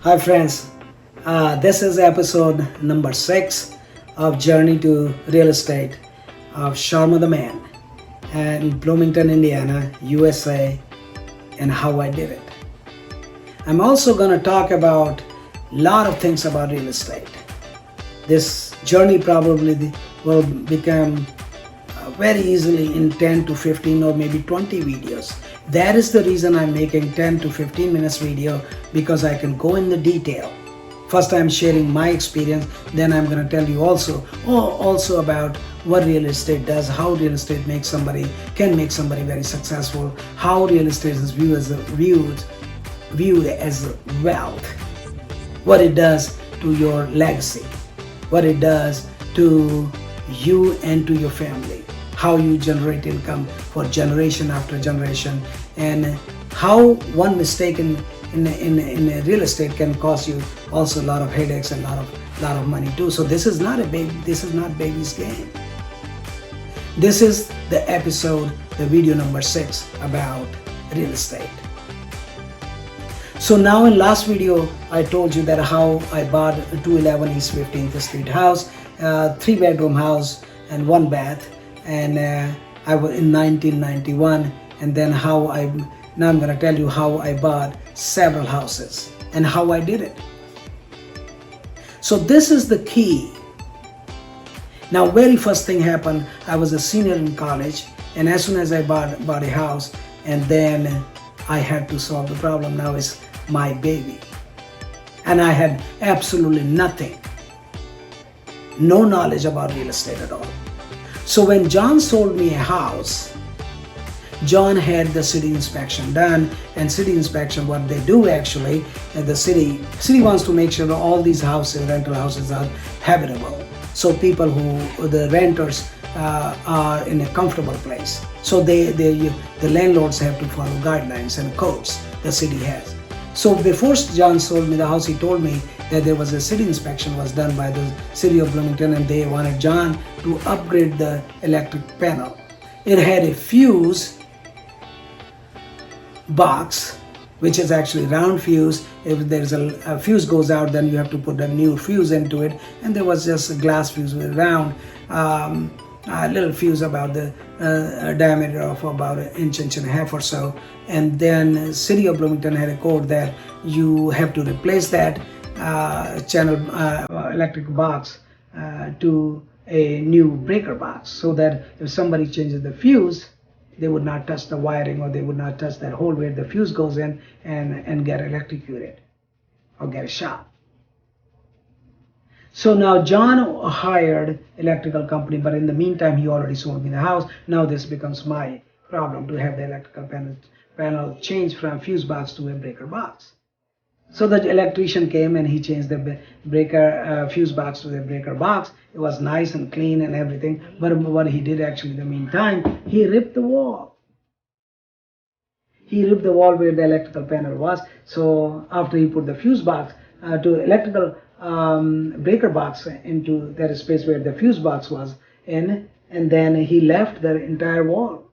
Hi friends, this is episode number 6 of Journey to Real Estate of Sharma the Man in Bloomington, Indiana, USA, and how I did it. I'm also going to talk about a lot of things about real estate. This journey probably will become very easily in 10 to 15 or maybe 20 videos. That is the reason I'm making 10 to 15 minutes video, because I can go in the detail. First I'm sharing my experience, then I'm going to tell you also about what real estate does, how real estate can make somebody very successful, how real estate is viewed as wealth, what it does to your legacy, what it does to you and to your family, how you generate income for generation after generation, and how one mistake in real estate can cost you also a lot of headaches and a lot of money too. So this is not baby's game. This is the episode, the video number 6 about real estate. So now in last video I told you that how I bought a 211 East 15th Street house, 3-bedroom house and 1 bath, and I was in 1991, and then now I'm going to tell you how I bought several houses and how I did it. So this is the key. Now very first thing happened, I was a senior in college, and as soon as I bought a house, and then I had to solve the problem. Now it's my baby, and I had absolutely nothing, no knowledge about real estate at all. So when John sold me a house, John had the city inspection done, and city inspection, what they do actually, the city wants to make sure that all these rental houses are habitable. So people the renters are in a comfortable place. So the landlords have to follow guidelines and codes the city has. So before John sold me the house, he told me that there was a city inspection was done by the city of Bloomington, and they wanted John to upgrade the electric panel. It had a fuse box, which is actually round fuse. If there's a fuse goes out, then you have to put a new fuse into it, and there was just a glass fuse with round a little fuse about the diameter of about an inch and a half or so. And then city of Bloomington had a code that you have to replace that electric box to a new breaker box, so that if somebody changes the fuse, they would not touch the wiring, or they would not touch that hole where the fuse goes in and get electrocuted or get a shock. So now John hired electrical company, but in the meantime he already sold me the house. Now this becomes my problem to have the electrical panel changed from fuse box to a breaker box. So the electrician came and he changed the fuse box to the breaker box. It was nice and clean and everything. But what he did actually in the meantime, he ripped the wall. He ripped the wall where the electrical panel was. So after he put the fuse box to electrical breaker box into that space where the fuse box was in, and then he left the entire wall,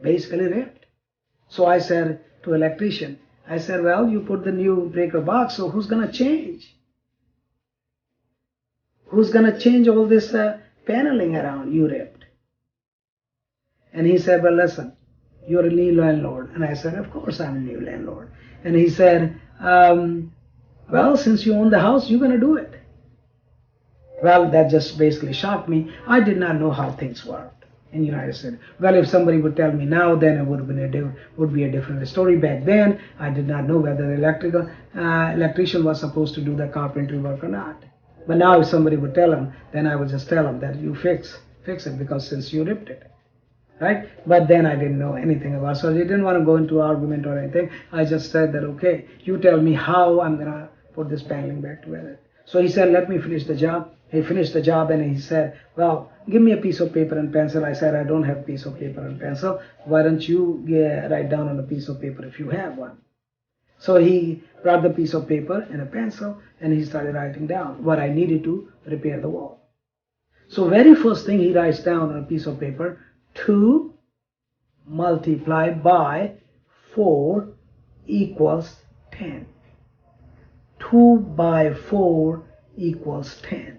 basically ripped. So I said to electrician, I said, well, you put the new breaker box, so who's going to change? Who's going to change all this paneling around you ripped? And he said, well, listen, you're a new landlord. And I said, of course I'm a new landlord. And he said, well, since you own the house, you're going to do it. Well, that just basically shocked me. I did not know how things worked in the United States. Well, if somebody would tell me now, then it would be a different story. Back then, I did not know whether the electrician was supposed to do the carpentry work or not. But now if somebody would tell him, then I would just tell him that you fix it, because since you ripped it, right? But then I didn't know anything about it, so I didn't want to go into argument or anything. I just said that, okay, you tell me how I'm going to put this paneling back together. So he said, let me finish the job. He finished the job, and he said, well, give me a piece of paper and pencil. I said, I don't have a piece of paper and pencil. Why don't you write down on a piece of paper if you have one? So he brought the piece of paper and a pencil, and he started writing down what I needed to repair the wall. So very first thing he writes down on a piece of paper, 2 multiplied by 4 equals 10. 2 by 4 equals 10.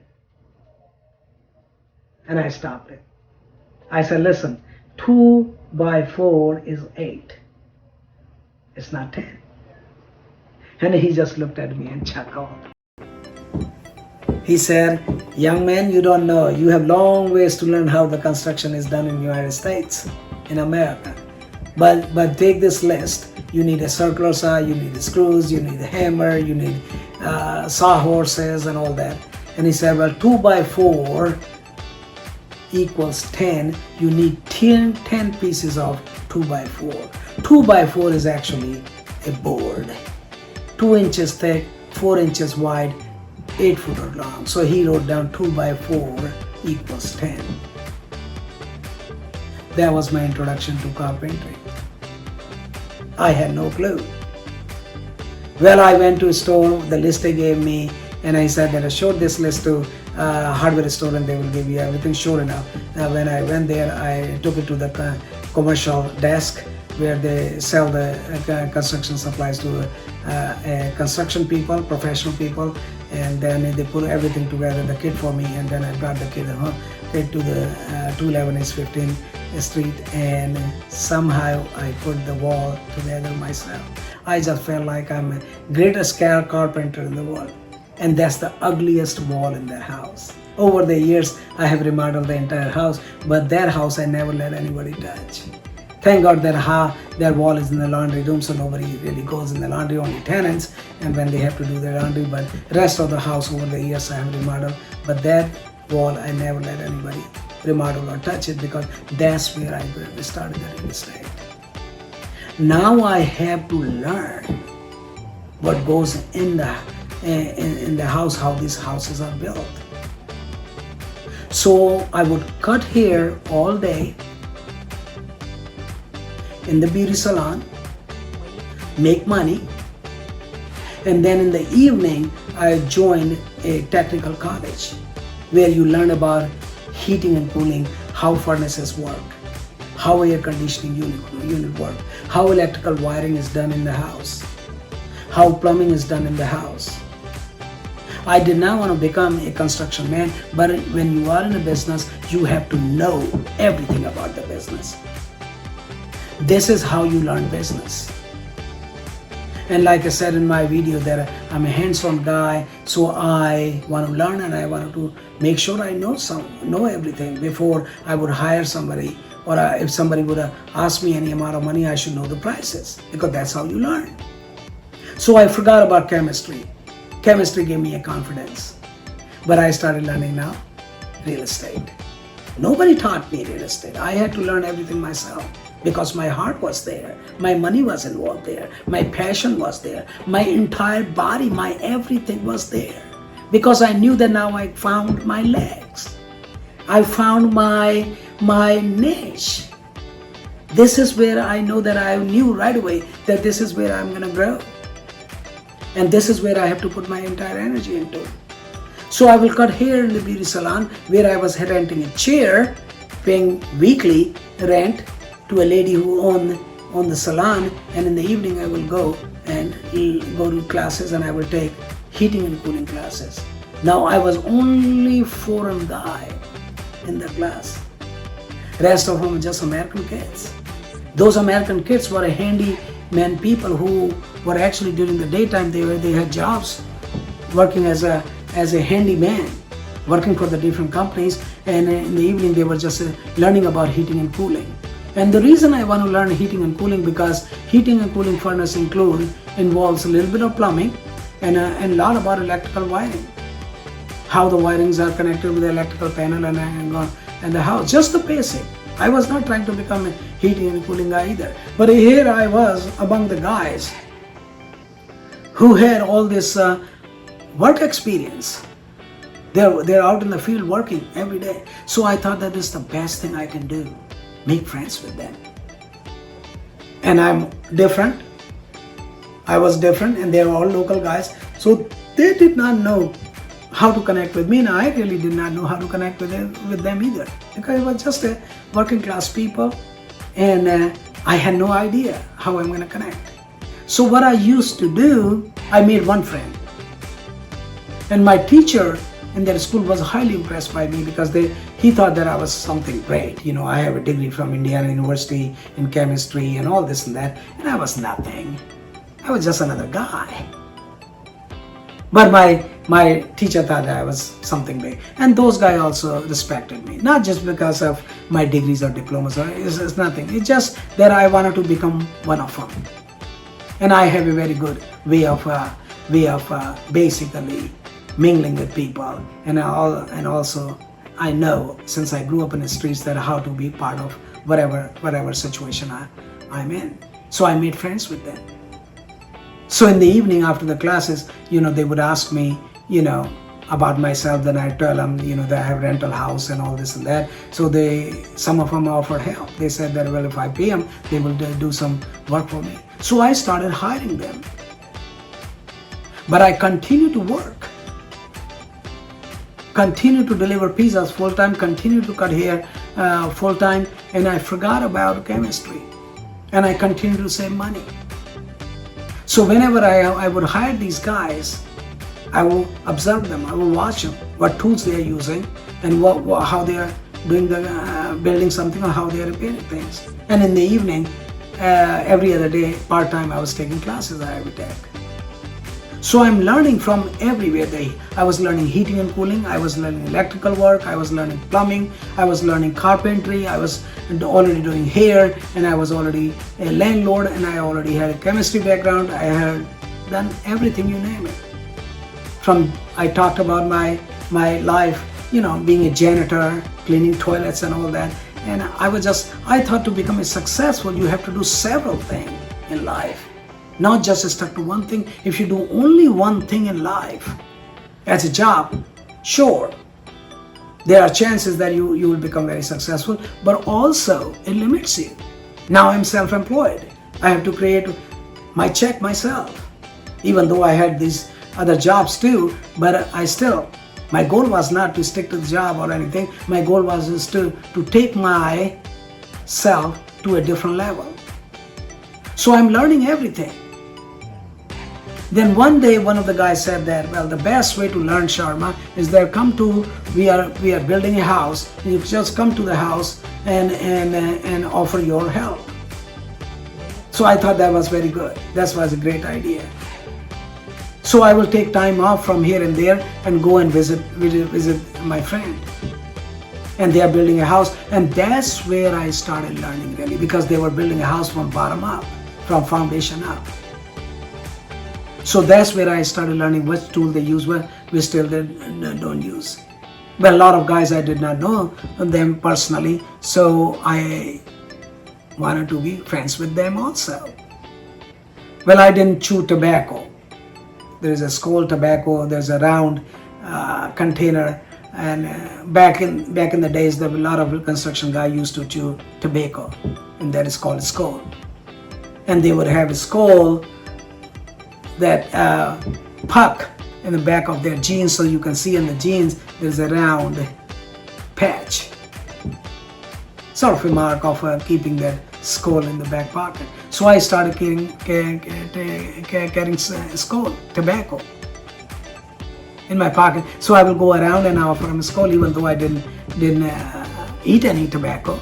And I stopped it. I said, listen, 2 by 4 is 8. It's not 10. And he just looked at me and chuckled. He said, young man, you don't know. You have long ways to learn how the construction is done in the United States, in America. But take this list. You need a circular saw, you need the screws, you need a hammer, you need sawhorses and all that. And he said, well, 2 by 4 equals 10. You need 10 pieces of 2 by 4. 2 by 4 is actually a board. 2 inches thick, 4 inches wide, 8 foot long. So he wrote down 2 by 4 equals 10. That was my introduction to carpentry. I had no clue. Well, I went to a store, the list they gave me, and I said that I showed this list to hardware store and they will give you everything. Sure enough, when I went there, I took it to the commercial desk where they sell the construction supplies to construction people, professional people, and then they put everything together, the kit for me, and then I brought the kit to the 211 East 15th Street, and somehow I put the wall together myself. I just felt like I'm the greatest carpenter in the world, and that's the ugliest wall in the house. Over the years, I have remodeled the entire house, but that house I never let anybody touch. Thank God that wall is in the laundry room, so nobody really goes in the laundry, only tenants, and when they have to do their laundry. But the rest of the house over the years I have remodeled, but that wall I never let anybody remodel or touch it, because that's where I started the real estate. Now I have to learn what goes in the house, how these houses are built. So I would cut hair all day in the beauty salon, make money, and then in the evening I joined a technical college where you learn about heating and cooling, how furnaces work, how air conditioning unit work, how electrical wiring is done in the house, how plumbing is done in the house. I did not want to become a construction man, but when you are in a business, you have to know everything about the business. This is how you learn business. And like I said in my video, that I'm a hands-on guy, so I want to learn and I want to make sure I know everything before I would hire somebody, or if somebody would ask me any amount of money, I should know the prices, because that's how you learn. So I forgot about chemistry. Chemistry gave me a confidence, but I started learning now real estate. Nobody taught me real estate. I had to learn everything myself, because my heart was there, my money was involved there, my passion was there, my entire body, my everything was there, because I knew that now I found my legs. I found my niche. This is where I know that I knew right away that this is where I'm gonna grow. And this is where I have to put my entire energy into. So I will cut hair in the beauty salon where I was renting a chair, paying weekly rent to a lady who owned the salon, and in the evening I will go to classes and I will take heating and cooling classes. Now I was only foreign guy in the class. Rest of them were just American kids. Those American kids were handyman people who were actually during the daytime they had jobs working as a handyman, working for the different companies, and in the evening they were just learning about heating and cooling. And the reason I want to learn heating and cooling, because heating and cooling furnace involves a little bit of plumbing and a lot about electrical wiring. How the wirings are connected with the electrical panel and the house, just the basic. I was not trying to become a heating and cooling guy either. But here I was among the guys who had all this work experience. They're out in the field working every day. So I thought that this is the best thing I can do. Make friends with them. And I'm different. I was different, and they were all local guys. So they did not know how to connect with me, and I really did not know how to connect with them either, because it was just a working class people, and I had no idea how I'm going to connect. So what I used to do, I made one friend. And my teacher in their school was highly impressed by me because he thought that I was something great. You know, I have a degree from Indiana University in chemistry and all this and that, and I was nothing. I was just another guy. But my teacher thought that I was something big. And those guys also respected me. Not just because of my degrees or diplomas, it's nothing. It's just that I wanted to become one of them. And I have a very good way of basically mingling with people. And also I know, since I grew up in the streets, that how to be part of whatever situation I'm in. So I made friends with them. So in the evening after the classes, you know, they would ask me, you know, about myself. Then I tell them, you know, that I have rental house and all this and that. So some of them offered help. They said that, well, if I pay them, they will do some work for me. So I started hiring them. But I continue to work, continue to deliver pizzas full time, continue to cut hair full time, and I forgot about chemistry. And I continue to save money. So whenever I would hire these guys, I will observe them, I will watch them, what tools they are using, and how they are doing building something, or how they are repairing things. And in the evening, every other day, part-time, I was taking classes at Ivy Tech. So I'm learning from everywhere. I was learning heating and cooling, I was learning electrical work, I was learning plumbing, I was learning carpentry, I was already doing hair, and I was already a landlord, and I already had a chemistry background. I had done everything, you name it. I talked about my life, you know, being a janitor, cleaning toilets and all that. And I thought to become a successful, you have to do several things in life. Not just stuck to one thing. If you do only one thing in life as a job, sure, there are chances that you will become very successful, but also it limits you. Now I'm self-employed. I have to create my check myself. Even though I had these other jobs too, but my goal was not to stick to the job or anything. My goal was just to take myself to a different level. So I'm learning everything. Then one day, one of the guys said that, well, the best way to learn, Sharma, is that we are building a house. You just come to the house and offer your help. So I thought that was very good. That was a great idea. So I will take time off from here and there and go and visit my friend. And they are building a house, and that's where I started learning really, because they were building a house from bottom up, from foundation up. So that's where I started learning what tool they use, what we still don't use. But a lot of guys I did not know them personally, so I wanted to be friends with them also. Well, I didn't chew tobacco. There is a Skoal tobacco, there's a round container, and back in the days, there were a lot of construction guys used to chew tobacco, and that is called Skoal. And they would have a Skoal that puck in the back of their jeans, so you can see in the jeans there's a round patch, sort of a mark of keeping that Skoal in the back pocket. So I started carrying Skoal tobacco in my pocket. So I will go around and offer them Skoal, even though I didn't eat any tobacco.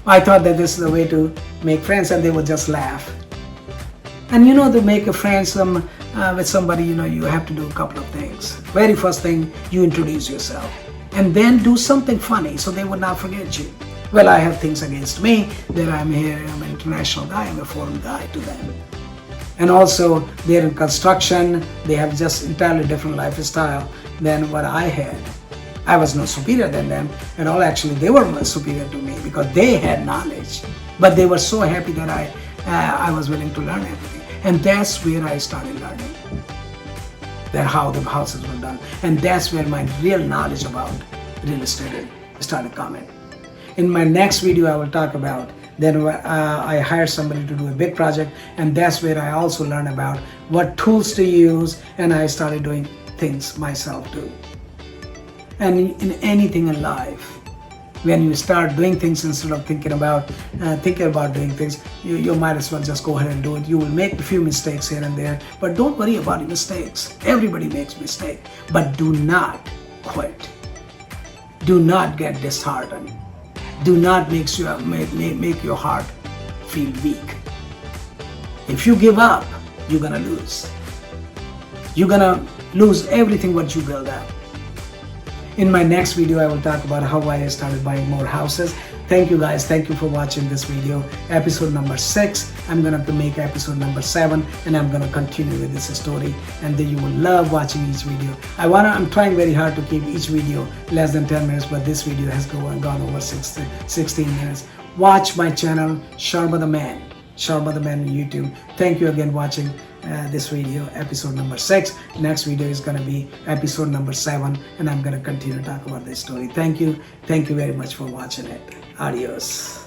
I thought that this is the way to make friends, and they would just laugh. And you know, to make a friend with somebody, you know, you have to do a couple of things. Very first thing, you introduce yourself, and then do something funny so they would not forget you. Well, I have things against me that I'm an international guy, I'm a foreign guy to them. And also, they're in construction, they have just entirely different lifestyle than what I had. I was no superior than them at all. Actually, they were superior to me because they had knowledge. But they were so happy that I was willing to learn everything. And that's where I started learning that how the houses were done. And that's where my real knowledge about real estate started coming. In my next video, I will talk about then I hired somebody to do a big project, and that's where I also learned about what tools to use, and I started doing things myself too. And in anything in life, when you start doing things instead of thinking about doing things, you might as well just go ahead and do it. You will make a few mistakes here and there, but don't worry about your mistakes. Everybody makes mistakes, but do not quit. Do not get disheartened. Do not make your heart feel weak. If you give up, you're gonna lose. You're gonna lose everything what you build up. In my next video, I will talk about how I started buying more houses. Thank you guys. Thank you for watching this video. Episode number 6. I'm gonna make episode number 7, and I'm gonna continue with this story. And then you will love watching each video. I'm trying very hard to keep each video less than 10 minutes, but this video has gone over 16 minutes. Watch my channel, Sharma the Man. Sharma the Man on YouTube. Thank you again watching this video, episode number 6. Next video is going to be episode number 7, and I'm going to continue to talk about this story. Thank you very much for watching it. Adios.